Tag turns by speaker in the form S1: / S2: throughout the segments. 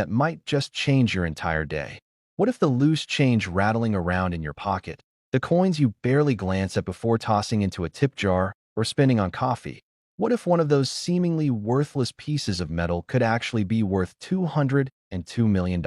S1: that might just change your entire day. What if the loose change rattling around in your pocket, the coins you barely glance at before tossing into a tip jar or spending on coffee? What if one of those seemingly worthless pieces of metal could actually be worth $202 million?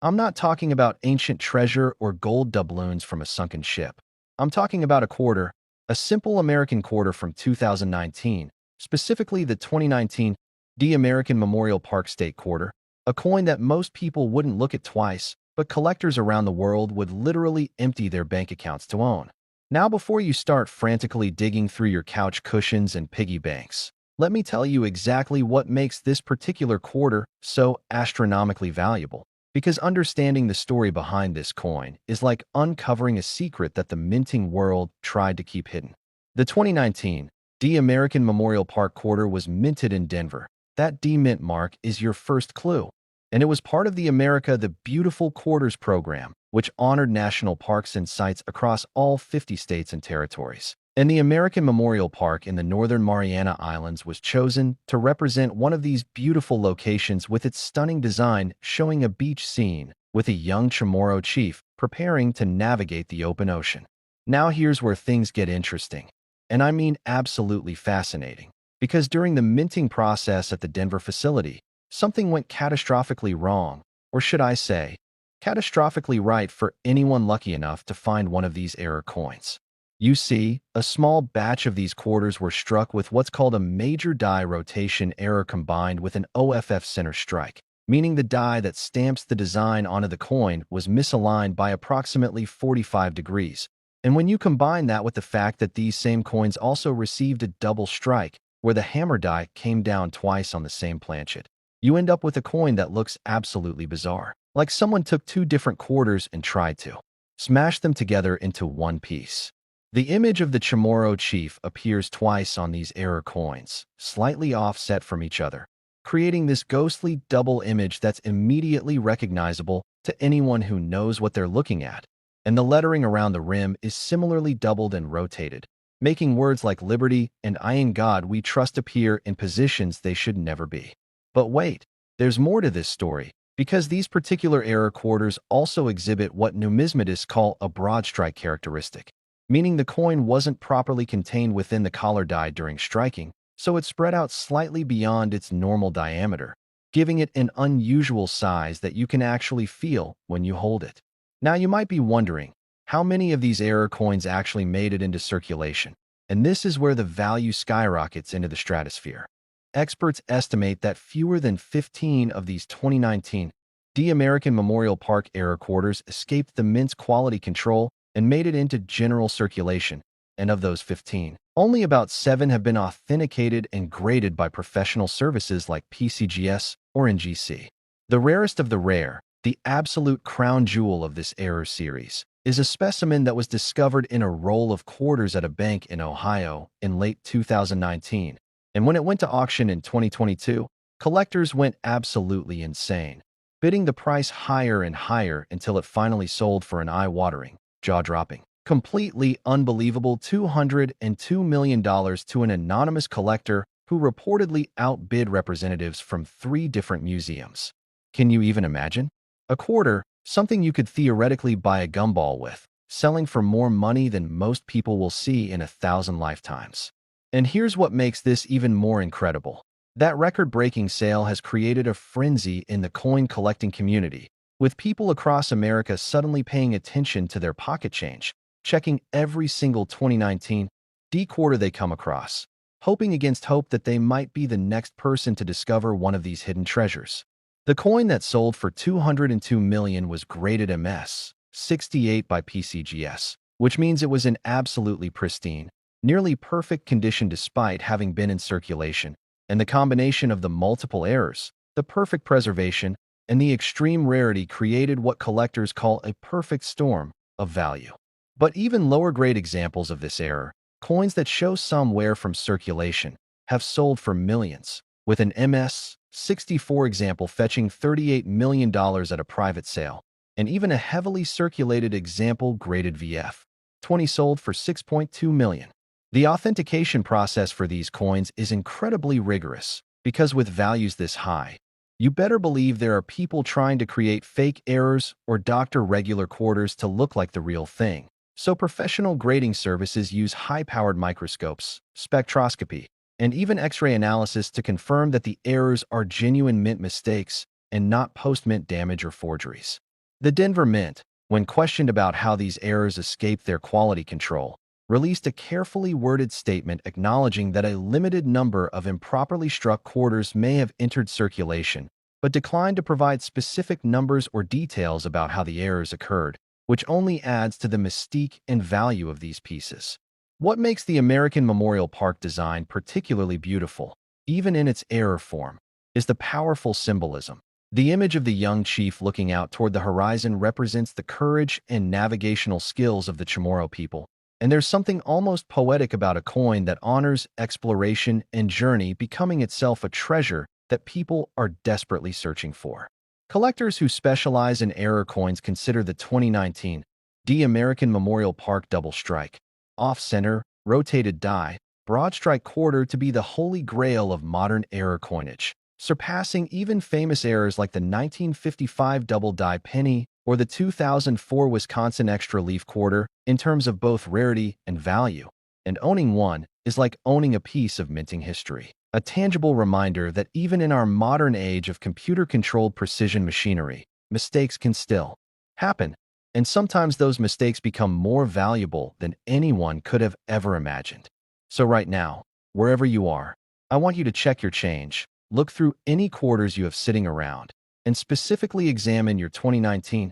S1: I'm not talking about ancient treasure or gold doubloons from a sunken ship. I'm talking about a quarter, a simple American quarter from 2019, specifically the 2019 American Memorial Park State Quarter, a coin that most people wouldn't look at twice, but collectors around the world would literally empty their bank accounts to own. Now, before you start frantically digging through your couch cushions and piggy banks, let me tell you exactly what makes this particular quarter so astronomically valuable. Because understanding the story behind this coin is like uncovering a secret that the minting world tried to keep hidden. The 2019 American Memorial Park Quarter was minted in Denver. That D-Mint mark is your first clue. And it was part of the America the Beautiful Quarters program, which honored national parks and sites across all 50 states and territories. And the American Memorial Park in the Northern Mariana Islands was chosen to represent one of these beautiful locations with its stunning design showing a beach scene with a young Chamorro chief preparing to navigate the open ocean. Now here's where things get interesting. And I mean absolutely fascinating. Because during the minting process at the Denver facility, something went catastrophically wrong, or should I say, catastrophically right for anyone lucky enough to find one of these error coins. You see, a small batch of these quarters were struck with what's called a major die rotation error combined with an OFF center strike, meaning the die that stamps the design onto the coin was misaligned by approximately 45 degrees. And when you combine that with the fact that these same coins also received a double strike, where the hammer die came down twice on the same planchet, you end up with a coin that looks absolutely bizarre. Like someone took two different quarters and tried to smash them together into one piece. The image of the Chamorro chief appears twice on these error coins, slightly offset from each other, creating this ghostly double image that's immediately recognizable to anyone who knows what they're looking at. And the lettering around the rim is similarly doubled and rotated, making words like liberty and I in God we trust appear in positions they should never be. But wait, there's more to this story, because these particular error quarters also exhibit what numismatists call a broad strike characteristic, meaning the coin wasn't properly contained within the collar die during striking, so it spread out slightly beyond its normal diameter, giving it an unusual size that you can actually feel when you hold it. Now you might be wondering, how many of these error coins actually made it into circulation? And this is where the value skyrockets into the stratosphere. Experts estimate that fewer than 15 of these 2019 American Memorial Park error quarters escaped the mint's quality control and made it into general circulation, and of those 15, only about 7 have been authenticated and graded by professional services like PCGS or NGC. The rarest of the rare, the absolute crown jewel of this error series, is a specimen that was discovered in a roll of quarters at a bank in Ohio in late 2019. And when it went to auction in 2022, collectors went absolutely insane, bidding the price higher and higher until it finally sold for an eye-watering, jaw-dropping, completely unbelievable $202 million to an anonymous collector who reportedly outbid representatives from 3 different museums. Can you even imagine? A quarter, something you could theoretically buy a gumball with, selling for more money than most people will see in 1,000 lifetimes. And here's what makes this even more incredible. That record-breaking sale has created a frenzy in the coin collecting community, with people across America suddenly paying attention to their pocket change, checking every single 2019 quarter they come across, hoping against hope that they might be the next person to discover one of these hidden treasures. The coin that sold for $202 million was graded MS 68 by PCGS, which means it was in absolutely pristine, nearly perfect condition despite having been in circulation, and the combination of the multiple errors, the perfect preservation, and the extreme rarity created what collectors call a perfect storm of value. But even lower-grade examples of this error, coins that show some wear from circulation, have sold for millions, with an MS 64 example fetching $38 million at a private sale, and even a heavily circulated example graded VF 20 sold for $6.2 million. The authentication process for these coins is incredibly rigorous, because with values this high, You better believe there are people trying to create fake errors or doctor regular quarters to look like the real thing. So professional grading services use high-powered microscopes, spectroscopy, and even X-ray analysis to confirm that the errors are genuine mint mistakes and not post-mint damage or forgeries. The Denver Mint, when questioned about how these errors escape their quality control, released a carefully worded statement acknowledging that a limited number of improperly struck quarters may have entered circulation, but declined to provide specific numbers or details about how the errors occurred, which only adds to the mystique and value of these pieces. What makes the American Memorial Park design particularly beautiful, even in its error form, is the powerful symbolism. The image of the young chief looking out toward the horizon represents the courage and navigational skills of the Chamorro people, and there's something almost poetic about a coin that honors exploration and journey, becoming itself a treasure that people are desperately searching for. Collectors who specialize in error coins consider the 2019 American Memorial Park Double Strike, off-center, rotated die, broad strike quarter to be the holy grail of modern error coinage, surpassing even famous errors like the 1955 double die penny or the 2004 Wisconsin extra leaf quarter in terms of both rarity and value. And owning one is like owning a piece of minting history, a tangible reminder that even in our modern age of computer-controlled precision machinery, mistakes can still happen, and sometimes those mistakes become more valuable than anyone could have ever imagined. So right now, wherever you are, I want you to check your change, look through any quarters you have sitting around, and specifically examine your 2019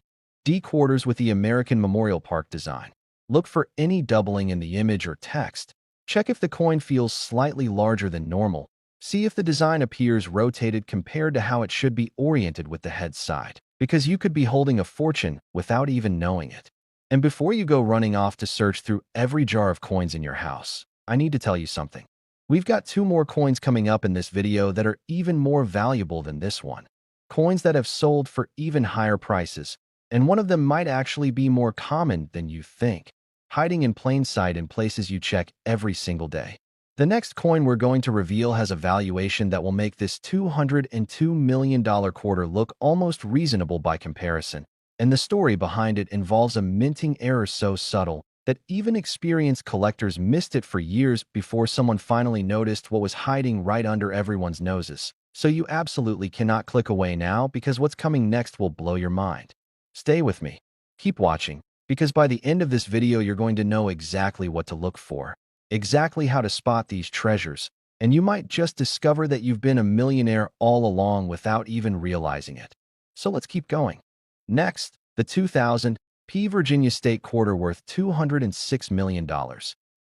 S1: quarters with the American Memorial Park design. Look for any doubling in the image or text. Check if the coin feels slightly larger than normal. See if the design appears rotated compared to how it should be oriented with the head side, because you could be holding a fortune without even knowing it. And before you go running off to search through every jar of coins in your house, I need to tell you something. We've got 2 more coins coming up in this video that are even more valuable than this one. Coins that have sold for even higher prices, and one of them might actually be more common than you think, hiding in plain sight in places you check every single day. The next coin we're going to reveal has a valuation that will make this $202 million quarter look almost reasonable by comparison, and the story behind it involves a minting error so subtle that even experienced collectors missed it for years before someone finally noticed what was hiding right under everyone's noses. So you absolutely cannot click away now, because what's coming next will blow your mind. Stay with me. Keep watching, because by the end of this video you're going to know exactly what to look for, exactly how to spot these treasures, and you might just discover that you've been a millionaire all along without even realizing it. So let's keep going. Next, the 2000 Virginia State quarter worth $206 million.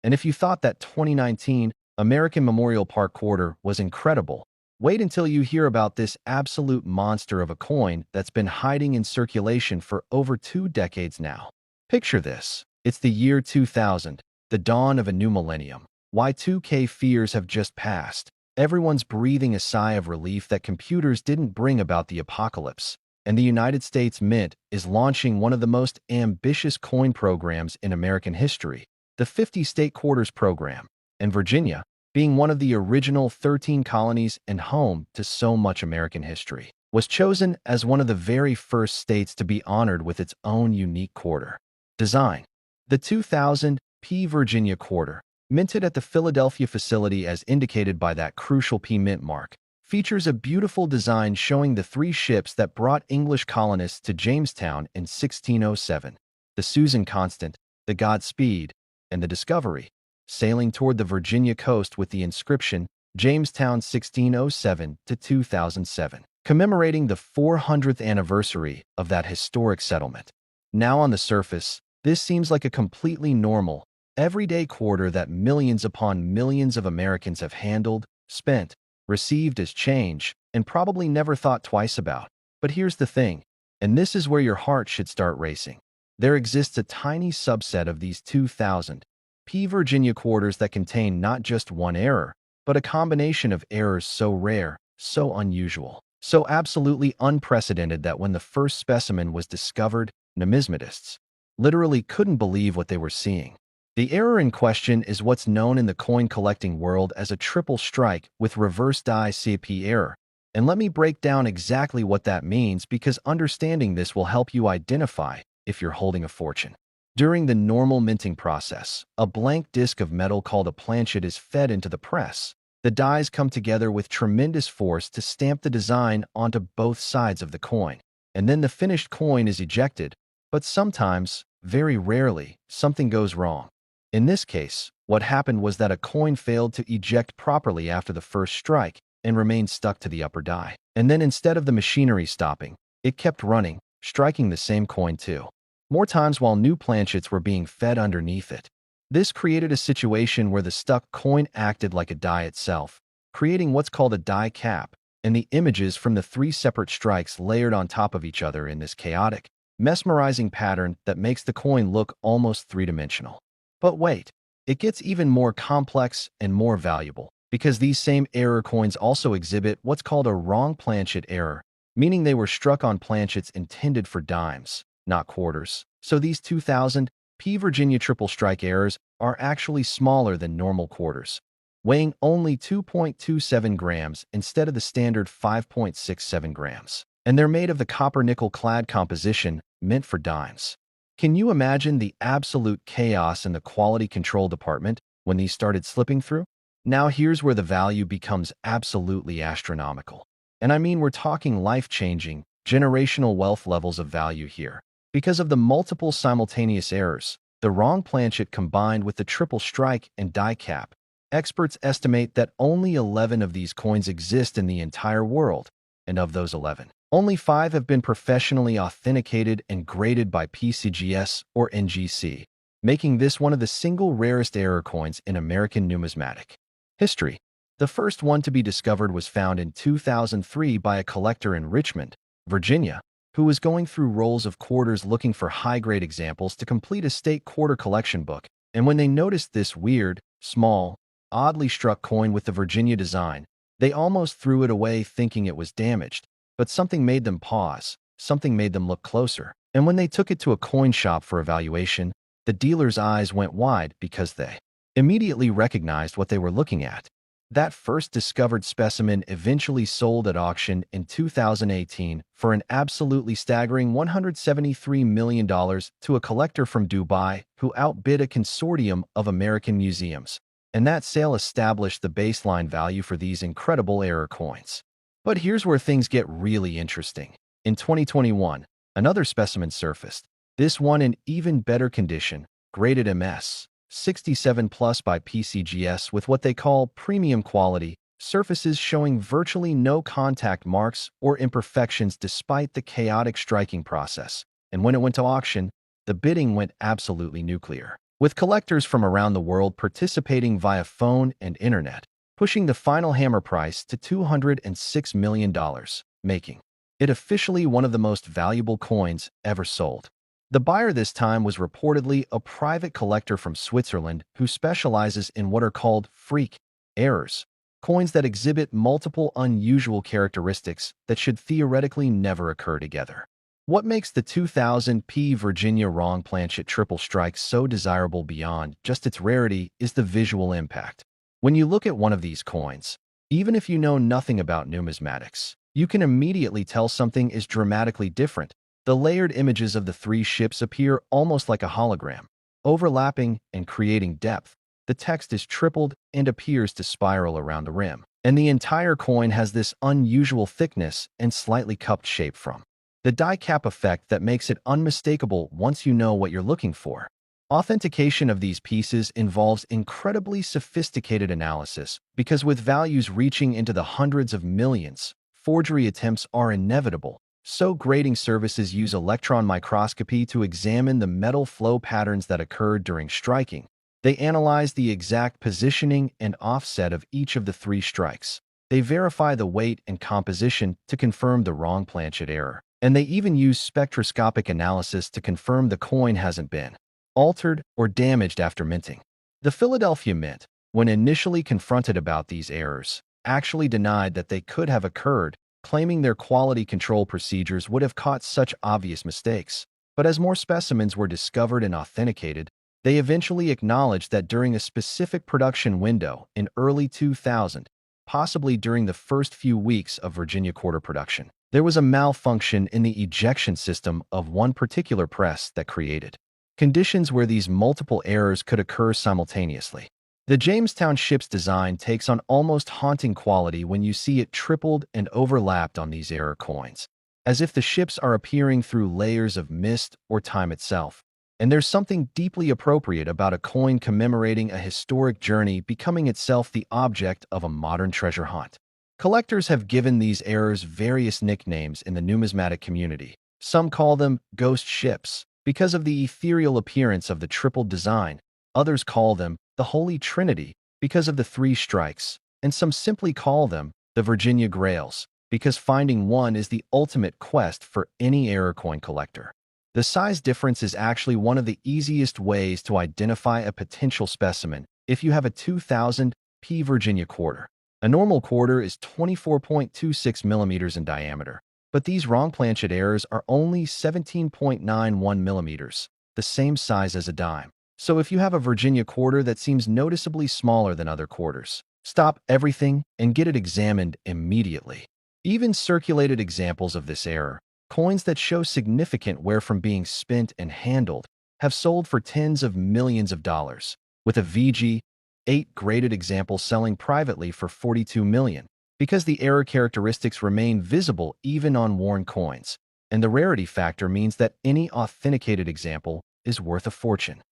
S1: And if you thought that 2019 American Memorial Park quarter was incredible, wait until you hear about this absolute monster of a coin that's been hiding in circulation for over 2 decades now. Picture this. It's the year 2000, the dawn of a new millennium. Y2K fears have just passed. Everyone's breathing a sigh of relief that computers didn't bring about the apocalypse. And the United States Mint is launching one of the most ambitious coin programs in American history, the 50 State Quarters program, and Virginia, being one of the original 13 colonies and home to so much American history, was chosen as one of the very first states to be honored with its own unique quarter design. The 2000 Virginia quarter, minted at the Philadelphia facility as indicated by that crucial P mint mark, features a beautiful design showing the 3 ships that brought English colonists to Jamestown in 1607, the Susan Constant, the Godspeed, and the Discovery, sailing toward the Virginia coast with the inscription Jamestown 1607 to 2007, commemorating the 400th anniversary of that historic settlement. Now on the surface, this seems like a completely normal, everyday quarter that millions upon millions of Americans have handled, spent, received as change, and probably never thought twice about. But here's the thing, and this is where your heart should start racing. There exists a tiny subset of these 2000 Virginia quarters that contain not just one error, but a combination of errors so rare, so unusual, so absolutely unprecedented that when the first specimen was discovered, numismatists literally couldn't believe what they were seeing. The error in question is what's known in the coin collecting world as a triple strike with reverse die CP error, And let me break down exactly what that means because understanding this will help you identify if you're holding a fortune. During the normal minting process, a blank disc of metal called a planchet is fed into the press. The dies come together with tremendous force to stamp the design onto both sides of the coin. And then the finished coin is ejected, but sometimes, very rarely, something goes wrong. In this case, what happened was that a coin failed to eject properly after the first strike and remained stuck to the upper die. And then instead of the machinery stopping, it kept running, striking the same coin too. More times while new planchets were being fed underneath it. This created a situation where the stuck coin acted like a die itself, creating what's called a die cap, and the images from the three separate strikes layered on top of each other in this chaotic, mesmerizing pattern that makes the coin look almost three-dimensional. But wait, it gets even more complex and more valuable, because these same error coins also exhibit what's called a wrong planchet error, meaning they were struck on planchets intended for dimes, not quarters. So these 2000 P Virginia triple strike errors are actually smaller than normal quarters, weighing only 2.27 grams instead of the standard 5.67 grams. And they're made of the copper-nickel clad composition meant for dimes. Can you imagine the absolute chaos in the quality control department when these started slipping through? Now here's where the value becomes absolutely astronomical. And I mean, we're talking life-changing, generational wealth levels of value here. Because of the multiple simultaneous errors, the wrong planchet combined with the triple strike and die cap, experts estimate that only 11 of these coins exist in the entire world, and of those 11, only 5 have been professionally authenticated and graded by PCGS or NGC, making this one of the single rarest error coins in American numismatic history. The first one to be discovered was found in 2003 by a collector in Richmond, Virginia, who was going through rolls of quarters looking for high-grade examples to complete a state quarter collection book. And when they noticed this weird, small, oddly struck coin with the Virginia design, they almost threw it away thinking it was damaged. But something made them pause, something made them look closer. And when they took it to a coin shop for evaluation, the dealer's eyes went wide because they immediately recognized what they were looking at. That first discovered specimen eventually sold at auction in 2018 for an absolutely staggering $173 million to a collector from Dubai who outbid a consortium of American museums. And that sale established the baseline value for these incredible error coins. But here's where things get really interesting. In 2021, another specimen surfaced, this one in even better condition, graded MS 67 plus by PCGS with what they call premium quality, surfaces showing virtually no contact marks or imperfections despite the chaotic striking process. And when it went to auction, the bidding went absolutely nuclear, with collectors from around the world participating via phone and internet, pushing the final hammer price to $206 million, making it officially one of the most valuable coins ever sold. The buyer this time was reportedly a private collector from Switzerland who specializes in what are called freak errors, coins that exhibit multiple unusual characteristics that should theoretically never occur together. What makes the 2000 P Virginia wrong planchet triple strike so desirable beyond just its rarity is the visual impact. When you look at one of these coins, even if you know nothing about numismatics, you can immediately tell something is dramatically different. The layered images of the three ships appear almost like a hologram, overlapping and creating depth. The text is tripled and appears to spiral around the rim, and the entire coin has this unusual thickness and slightly cupped shape from the die cap effect that makes it unmistakable once you know what you're looking for. Authentication of these pieces involves incredibly sophisticated analysis because with values reaching into the hundreds of millions, forgery attempts are inevitable. So grading services use electron microscopy to examine the metal flow patterns that occurred during striking. They analyze the exact positioning and offset of each of the three strikes. They verify the weight and composition to confirm the wrong planchet error. And they even use spectroscopic analysis to confirm the coin hasn't been altered or damaged after minting. The Philadelphia Mint, when initially confronted about these errors, actually denied that they could have occurred, claiming their quality control procedures would have caught such obvious mistakes. But as more specimens were discovered and authenticated, they eventually acknowledged that during a specific production window in early 2000, possibly during the first few weeks of Virginia quarter production. There was a malfunction in the ejection system of one particular press that created conditions where these multiple errors could occur simultaneously. The Jamestown ship's design takes on almost haunting quality when you see it tripled and overlapped on these error coins, as if the ships are appearing through layers of mist or time itself. And there's something deeply appropriate about a coin commemorating a historic journey becoming itself the object of a modern treasure hunt. Collectors have given these errors various nicknames in the numismatic community. Some call them ghost ships because of the ethereal appearance of the tripled design. Others call them the Holy Trinity because of the three strikes, and some simply call them the Virginia Grails because finding one is the ultimate quest for any error coin collector. The size difference is actually one of the easiest ways to identify a potential specimen if you have a 2000 P Virginia quarter. A normal quarter is 24.26 millimeters in diameter, but these wrong planchet errors are only 17.91 millimeters, the same size as a dime. So if you have a Virginia quarter that seems noticeably smaller than other quarters, stop everything and get it examined immediately. Even circulated examples of this error, coins that show significant wear from being spent and handled, have sold for tens of millions of dollars, with a VG8 graded example selling privately for $42 million, because the error characteristics remain visible even on worn coins, and the rarity factor means that any authenticated example is worth a fortune.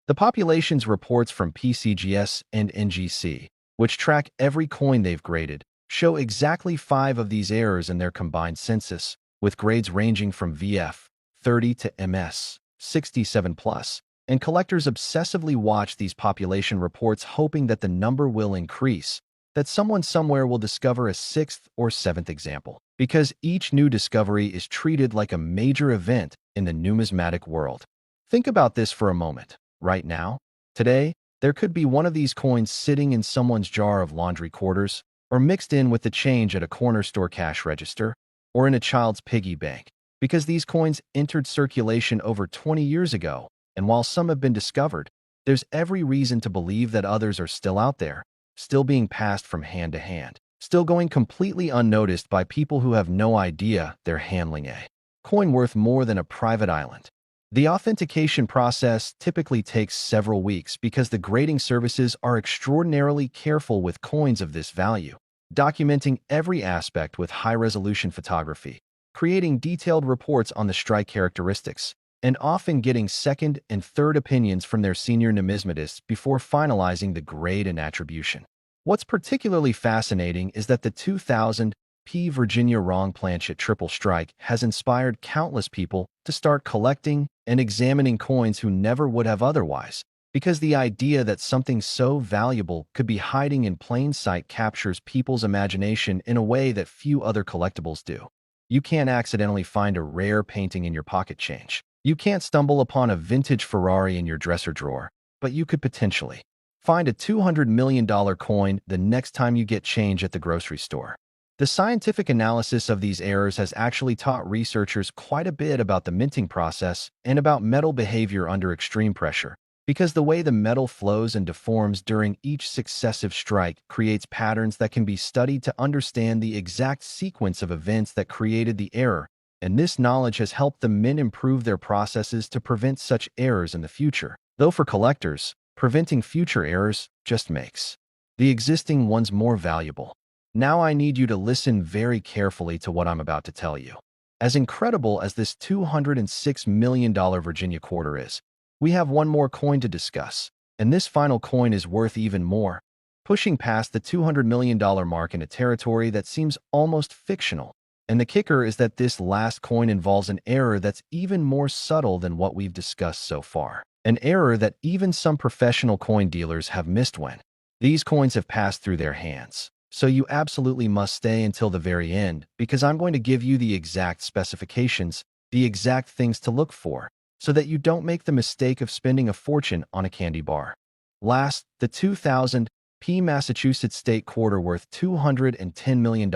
S1: The populations reports from PCGS and NGC, which track every coin they've graded, show exactly 5 of these errors in their combined census, with grades ranging from VF 30 to MS 67+, and collectors obsessively watch these population reports hoping that the number will increase, that someone somewhere will discover a 6th or 7th example, because each new discovery is treated like a major event in the numismatic world. Think about this for a moment. Right now, today, there could be one of these coins sitting in someone's jar of laundry quarters, or mixed in with the change at a corner store cash register, or in a child's piggy bank, because these coins entered circulation over 20 years ago, and while some have been discovered, there's every reason to believe that others are still out there, still being passed from hand to hand, still going completely unnoticed by people who have no idea they're handling a coin worth more than a private island. The authentication process typically takes several weeks because the grading services are extraordinarily careful with coins of this value, documenting every aspect with high-resolution photography, creating detailed reports on the strike characteristics, and often getting second and third opinions from their senior numismatists before finalizing the grade and attribution. What's particularly fascinating is that the 2000 P Virginia wrong planchet triple strike has inspired countless people to start collecting and examining coins who never would have otherwise, because the idea that something so valuable could be hiding in plain sight captures people's imagination in a way that few other collectibles do. You can't accidentally find a rare painting in your pocket change. You can't stumble upon a vintage Ferrari in your dresser drawer, but you could potentially find a $200 million coin the next time you get change at the grocery store. The scientific analysis of these errors has actually taught researchers quite a bit about the minting process and about metal behavior under extreme pressure, because the way the metal flows and deforms during each successive strike creates patterns that can be studied to understand the exact sequence of events that created the error, and this knowledge has helped the mint improve their processes to prevent such errors in the future. Though for collectors, preventing future errors just makes the existing ones more valuable. Now I need you to listen very carefully to what I'm about to tell you. As incredible as this $206 million Virginia quarter is, we have one more coin to discuss, and this final coin is worth even more, pushing past the $200 million mark in a territory that seems almost fictional. And the kicker is that this last coin involves an error that's even more subtle than what we've discussed so far. An error that even some professional coin dealers have missed when these coins have passed through their hands. So you absolutely must stay until the very end, because I'm going to give you the exact specifications, the exact things to look for, so that you don't make the mistake of spending a fortune on a candy bar. Last, the 2000 P Massachusetts State quarter worth $210 million.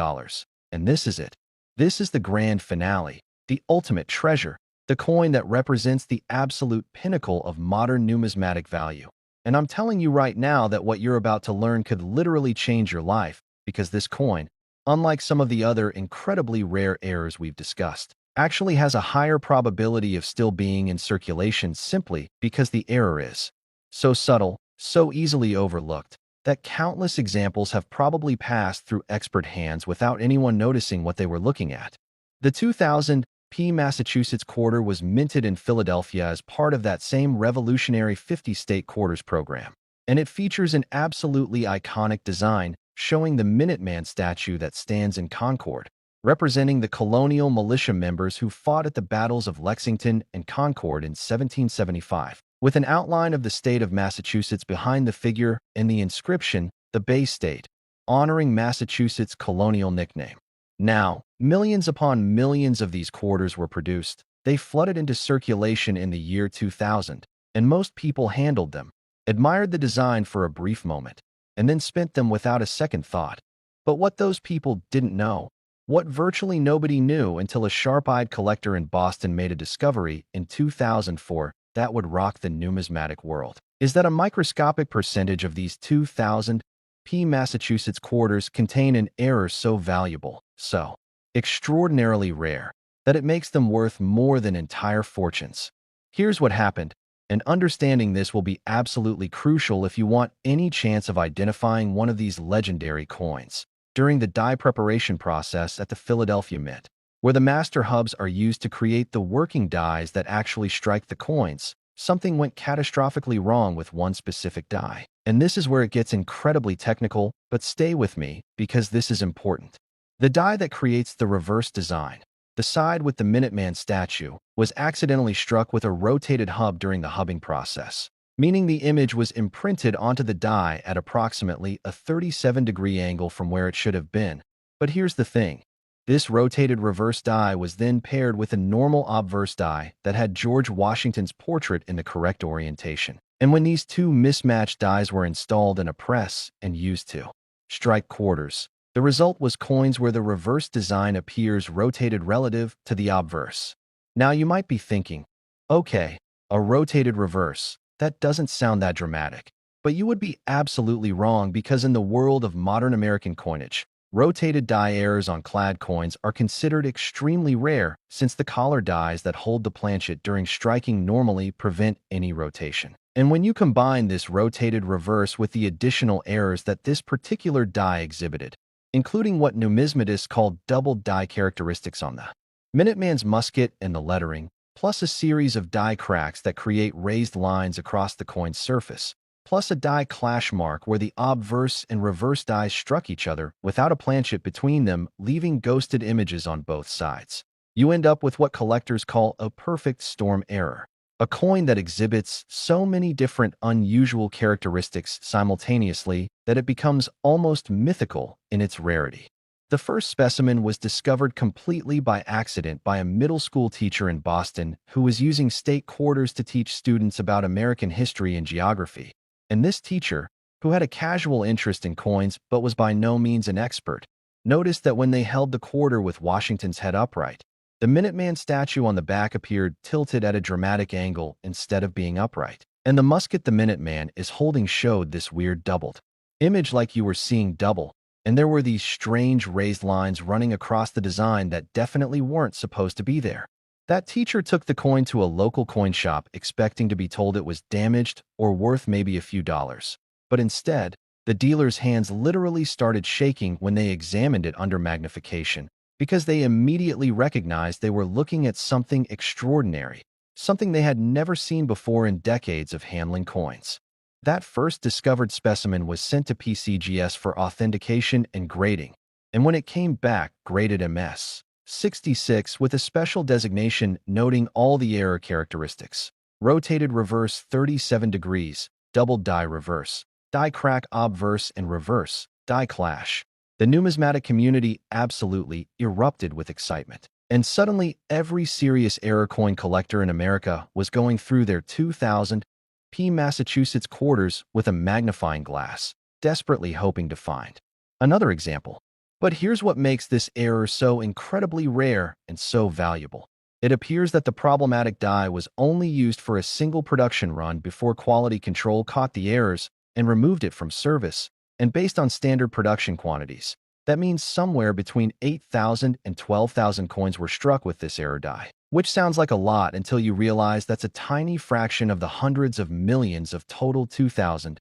S1: And this is it. This is the grand finale, the ultimate treasure, the coin that represents the absolute pinnacle of modern numismatic value. And I'm telling you right now that what you're about to learn could literally change your life, because this coin, unlike some of the other incredibly rare errors we've discussed, actually has a higher probability of still being in circulation simply because the error is so subtle, so easily overlooked, that countless examples have probably passed through expert hands without anyone noticing what they were looking at. The 2000 P. Massachusetts quarter was minted in Philadelphia as part of that same revolutionary 50-state quarters program, and it features an absolutely iconic design showing the Minuteman statue that stands in Concord, representing the colonial militia members who fought at the battles of Lexington and Concord in 1775, with an outline of the state of Massachusetts behind the figure and the inscription, "The Bay State," honoring Massachusetts' colonial nickname. Now, millions upon millions of these quarters were produced. They flooded into circulation in the year 2000, and most people handled them, admired the design for a brief moment, and then spent them without a second thought. But what those people didn't know, what virtually nobody knew until a sharp-eyed collector in Boston made a discovery in 2004 that would rock the numismatic world, is that a microscopic percentage of these 2000 P. Massachusetts quarters contain an error so valuable, so extraordinarily rare, that it makes them worth more than entire fortunes. Here's what happened, and understanding this will be absolutely crucial if you want any chance of identifying one of these legendary coins. During the die preparation process at the Philadelphia Mint, where the master hubs are used to create the working dies that actually strike the coins, something went catastrophically wrong with one specific die. And this is where it gets incredibly technical, but stay with me because this is important. The die that creates the reverse design, the side with the Minuteman statue, was accidentally struck with a rotated hub during the hubbing process, meaning the image was imprinted onto the die at approximately a 37-degree angle from where it should have been. But here's the thing. This rotated reverse die was then paired with a normal obverse die that had George Washington's portrait in the correct orientation. And when these two mismatched dies were installed in a press and used to strike quarters, the result was coins where the reverse design appears rotated relative to the obverse. Now you might be thinking, okay, a rotated reverse, that doesn't sound that dramatic. But you would be absolutely wrong because in the world of modern American coinage, rotated die errors on clad coins are considered extremely rare since the collar dies that hold the planchet during striking normally prevent any rotation. And when you combine this rotated reverse with the additional errors that this particular die exhibited, including what numismatists call double die characteristics on the Minuteman's musket and the lettering, plus a series of die cracks that create raised lines across the coin's surface, plus a die clash mark where the obverse and reverse dies struck each other without a planchet between them, leaving ghosted images on both sides. You end up with what collectors call a perfect storm error, a coin that exhibits so many different unusual characteristics simultaneously that it becomes almost mythical in its rarity. The first specimen was discovered completely by accident by a middle school teacher in Boston who was using state quarters to teach students about American history and geography. And this teacher, who had a casual interest in coins but was by no means an expert, noticed that when they held the quarter with Washington's head upright, the Minuteman statue on the back appeared tilted at a dramatic angle instead of being upright. And the musket the Minuteman is holding showed this weird doubled image, like you were seeing double. And there were these strange raised lines running across the design that definitely weren't supposed to be there. That teacher took the coin to a local coin shop expecting to be told it was damaged or worth maybe a few dollars. But instead, the dealer's hands literally started shaking when they examined it under magnification, because they immediately recognized they were looking at something extraordinary, something they had never seen before in decades of handling coins. That first discovered specimen was sent to PCGS for authentication and grading, and when it came back, graded MS 66 with a special designation noting all the error characteristics: rotated reverse 37 degrees, double die reverse, die crack obverse and reverse, die clash. The numismatic community absolutely erupted with excitement. And suddenly, every serious error coin collector in America was going through their 2000 P. Massachusetts quarters with a magnifying glass, desperately hoping to find another example. But here's what makes this error so incredibly rare and so valuable. It appears that the problematic die was only used for a single production run before quality control caught the errors and removed it from service, and based on standard production quantities. That means somewhere between 8,000 and 12,000 coins were struck with this error die, which sounds like a lot until you realize that's a tiny fraction of the hundreds of millions of total 2,000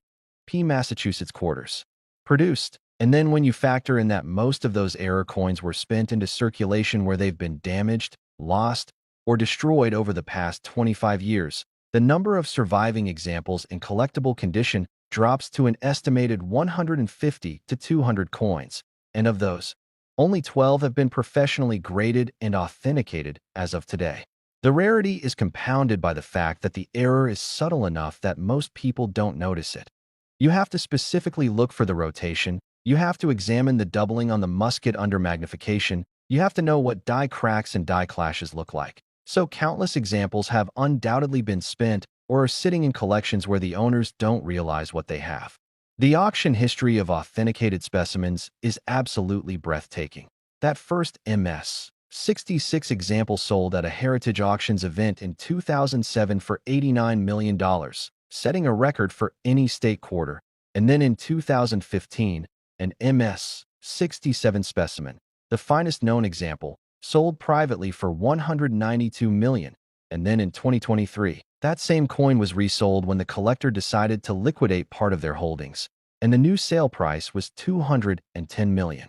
S1: Massachusetts quarters produced. And then when you factor in that most of those error coins were spent into circulation where they've been damaged, lost, or destroyed over the past 25 years, the number of surviving examples in collectible condition drops to an estimated 150 to 200 coins. And of those, only 12 have been professionally graded and authenticated as of today. The rarity is compounded by the fact that the error is subtle enough that most people don't notice it. You have to specifically look for the rotation, you have to examine the doubling on the musket under magnification, you have to know what die cracks and die clashes look like. So countless examples have undoubtedly been spent or are sitting in collections where the owners don't realize what they have. The auction history of authenticated specimens is absolutely breathtaking. That first MS-66 example sold at a Heritage Auctions event in 2007 for $89 million, setting a record for any state quarter. And then in 2015, an MS-67 specimen, the finest known example, sold privately for $192 million. And then in 2023, that same coin was resold when the collector decided to liquidate part of their holdings, and the new sale price was $210 million,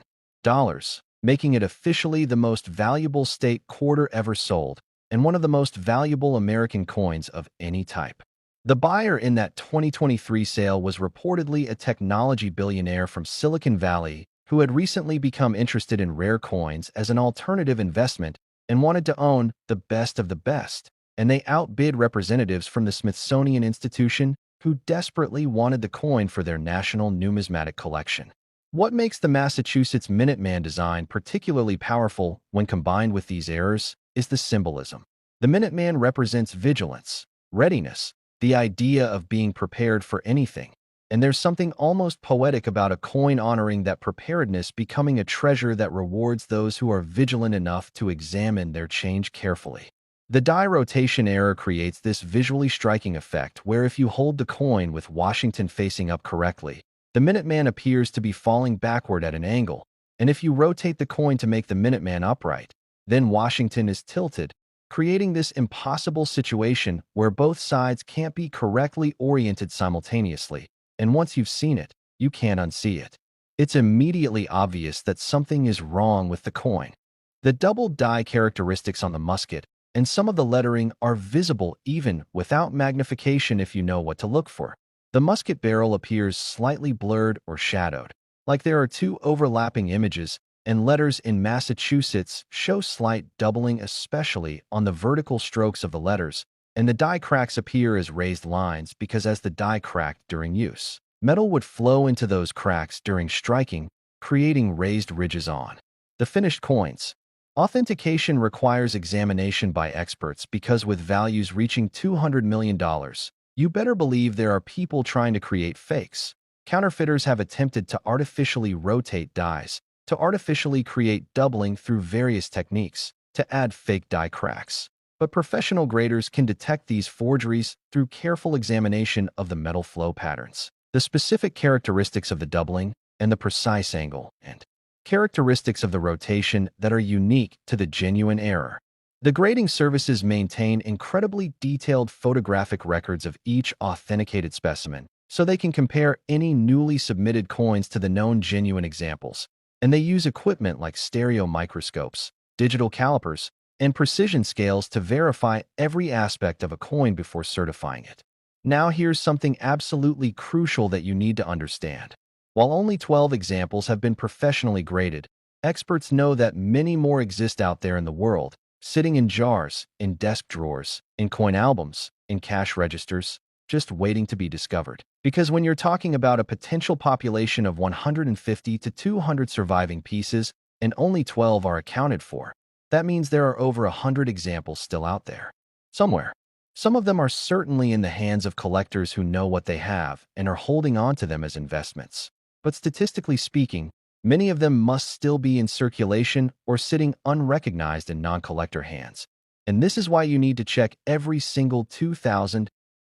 S1: making it officially the most valuable state quarter ever sold and one of the most valuable American coins of any type. The buyer in that 2023 sale was reportedly a technology billionaire from Silicon Valley who had recently become interested in rare coins as an alternative investment and wanted to own the best of the best. And they outbid representatives from the Smithsonian Institution who desperately wanted the coin for their national numismatic collection. What makes the Massachusetts Minuteman design particularly powerful when combined with these errors is the symbolism. The Minuteman represents vigilance, readiness, the idea of being prepared for anything. And there's something almost poetic about a coin honoring that preparedness, becoming a treasure that rewards those who are vigilant enough to examine their change carefully. The die rotation error creates this visually striking effect where if you hold the coin with Washington facing up correctly, the Minuteman appears to be falling backward at an angle, and if you rotate the coin to make the Minuteman upright, then Washington is tilted, creating this impossible situation where both sides can't be correctly oriented simultaneously, and once you've seen it, you can't unsee it. It's immediately obvious that something is wrong with the coin. The double die characteristics on the musket and some of the lettering are visible even without magnification if you know what to look for. The musket barrel appears slightly blurred or shadowed, like there are two overlapping images, and letters in Massachusetts show slight doubling especially on the vertical strokes of the letters, and the die cracks appear as raised lines because as the die cracked during use, metal would flow into those cracks during striking, creating raised ridges on the finished coins. Authentication requires examination by experts because with values reaching $200 million, you better believe there are people trying to create fakes. Counterfeiters have attempted to artificially rotate dies, to artificially create doubling through various techniques, to add fake die cracks. But professional graders can detect these forgeries through careful examination of the metal flow patterns, the specific characteristics of the doubling, and the precise angle and characteristics of the rotation that are unique to the genuine error. The grading services maintain incredibly detailed photographic records of each authenticated specimen, so they can compare any newly submitted coins to the known genuine examples, and they use equipment like stereo microscopes, digital calipers, and precision scales to verify every aspect of a coin before certifying it. Now here's something absolutely crucial that you need to understand. While only 12 examples have been professionally graded, experts know that many more exist out there in the world, sitting in jars, in desk drawers, in coin albums, in cash registers, just waiting to be discovered. Because when you're talking about a potential population of 150 to 200 surviving pieces and only 12 are accounted for, that means there are over 100 examples still out there. Somewhere. Some of them are certainly in the hands of collectors who know what they have and are holding on to them as investments. But statistically speaking, many of them must still be in circulation or sitting unrecognized in non-collector hands. And this is why you need to check every single 2,000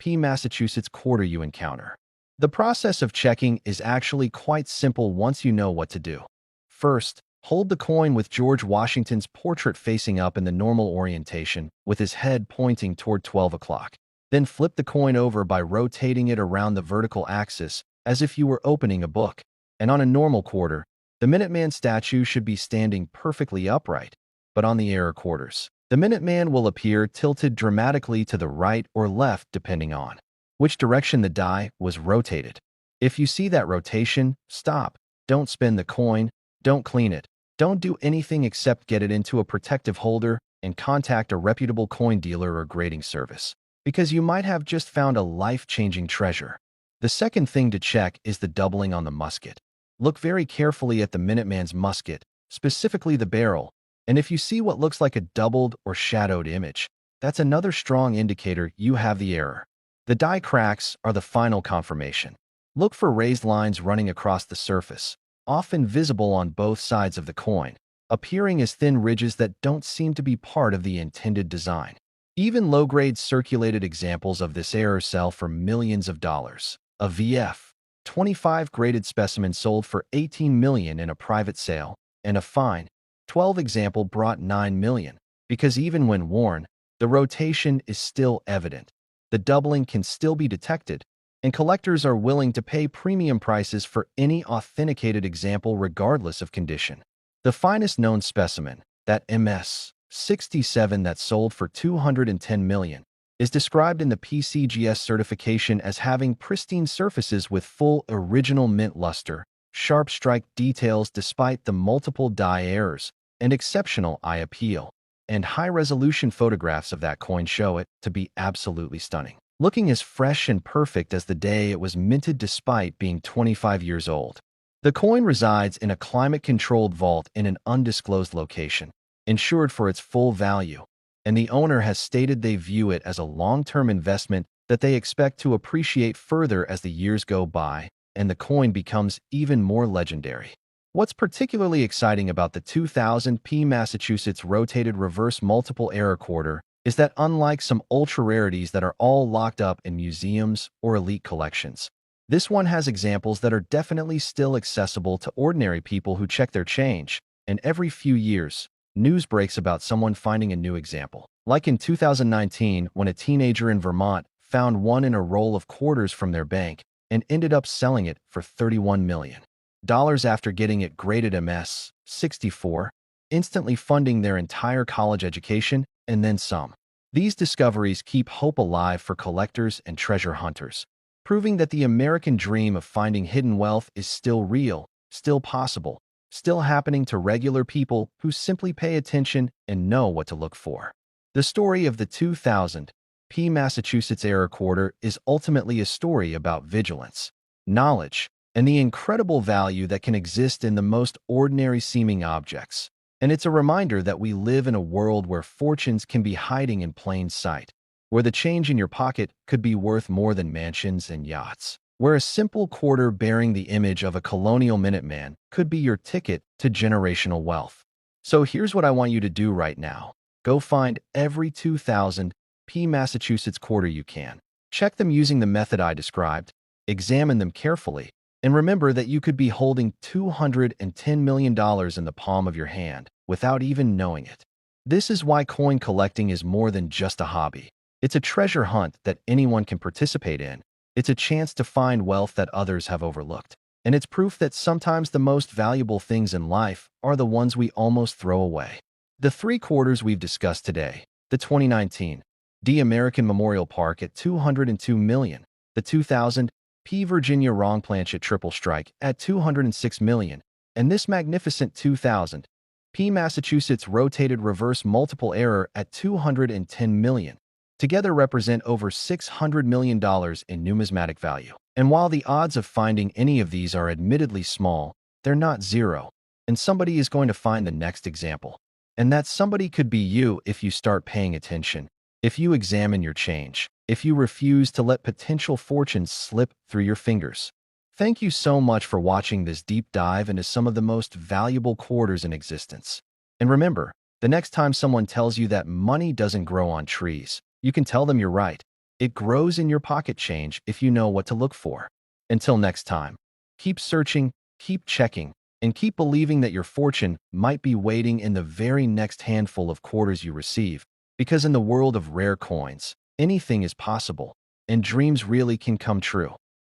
S1: Massachusetts quarter you encounter. The process of checking is actually quite simple once you know what to do. First, hold the coin with George Washington's portrait facing up in the normal orientation, with his head pointing toward 12 o'clock. Then flip the coin over by rotating it around the vertical axis as if you were opening a book. And on a normal quarter, the Minuteman statue should be standing perfectly upright. But on the error quarters, the Minuteman will appear tilted dramatically to the right or left depending on which direction the die was rotated. If you see that rotation, stop. Don't spin the coin. Don't clean it. Don't do anything except get it into a protective holder and contact a reputable coin dealer or grading service, because you might have just found a life-changing treasure. The second thing to check is the doubling on the musket. Look very carefully at the Minuteman's musket, specifically the barrel, and if you see what looks like a doubled or shadowed image, that's another strong indicator you have the error. The die cracks are the final confirmation. Look for raised lines running across the surface, often visible on both sides of the coin, appearing as thin ridges that don't seem to be part of the intended design. Even low-grade circulated examples of this error sell for millions of dollars. A VF 25 graded specimen sold for $18 million in a private sale, and a fine 12 example brought $9 million, because even when worn, the rotation is still evident. The doubling can still be detected, and collectors are willing to pay premium prices for any authenticated example regardless of condition. The finest known specimen, that MS-67 that sold for $210 million, is described in the PCGS certification as having pristine surfaces with full original mint luster, sharp strike details despite the multiple die errors, and exceptional eye appeal. And high-resolution photographs of that coin show it to be absolutely stunning, looking as fresh and perfect as the day it was minted despite being 25 years old. The coin resides in a climate-controlled vault in an undisclosed location, insured for its full value, and the owner has stated they view it as a long-term investment that they expect to appreciate further as the years go by and the coin becomes even more legendary. What's particularly exciting about the 2000 P Massachusetts rotated reverse multiple error quarter is that unlike some ultra-rarities that are all locked up in museums or elite collections, this one has examples that are definitely still accessible to ordinary people who check their change, and every few years, news breaks about someone finding a new example. Like in 2019, when a teenager in Vermont found one in a roll of quarters from their bank and ended up selling it for $31 million after getting it graded MS-64, instantly funding their entire college education and then some. These discoveries keep hope alive for collectors and treasure hunters, proving that the American dream of finding hidden wealth is still real, still possible, still happening to regular people who simply pay attention and know what to look for. The story of the 2000 P Massachusetts error quarter is ultimately a story about vigilance, knowledge, and the incredible value that can exist in the most ordinary-seeming objects. And it's a reminder that we live in a world where fortunes can be hiding in plain sight, where the change in your pocket could be worth more than mansions and yachts, where a simple quarter bearing the image of a colonial Minuteman could be your ticket to generational wealth. So here's what I want you to do right now. Go find every 2000 P Massachusetts quarter you can. Check them using the method I described, examine them carefully, and remember that you could be holding $210 million in the palm of your hand without even knowing it. This is why coin collecting is more than just a hobby. It's a treasure hunt that anyone can participate in. It's a chance to find wealth that others have overlooked. And it's proof that sometimes the most valuable things in life are the ones we almost throw away. The three quarters we've discussed today: the 2019 D American Memorial Park at $202 million, the 2000 P Virginia Wrong Planchet Triple Strike at $206 million, and this magnificent 2000 P Massachusetts Rotated Reverse Multiple Error at $210 million, together represent over $600 million in numismatic value. And while the odds of finding any of these are admittedly small, they're not zero, and somebody is going to find the next example. And that somebody could be you if you start paying attention, if you examine your change, if you refuse to let potential fortunes slip through your fingers. Thank you so much for watching this deep dive into some of the most valuable quarters in existence. And remember, the next time someone tells you that money doesn't grow on trees, you can tell them you're right. It grows in your pocket change if you know what to look for. Until next time, keep searching, keep checking, and keep believing that your fortune might be waiting in the very next handful of quarters you receive. Because in the world of rare coins, anything is possible, and dreams really can come true.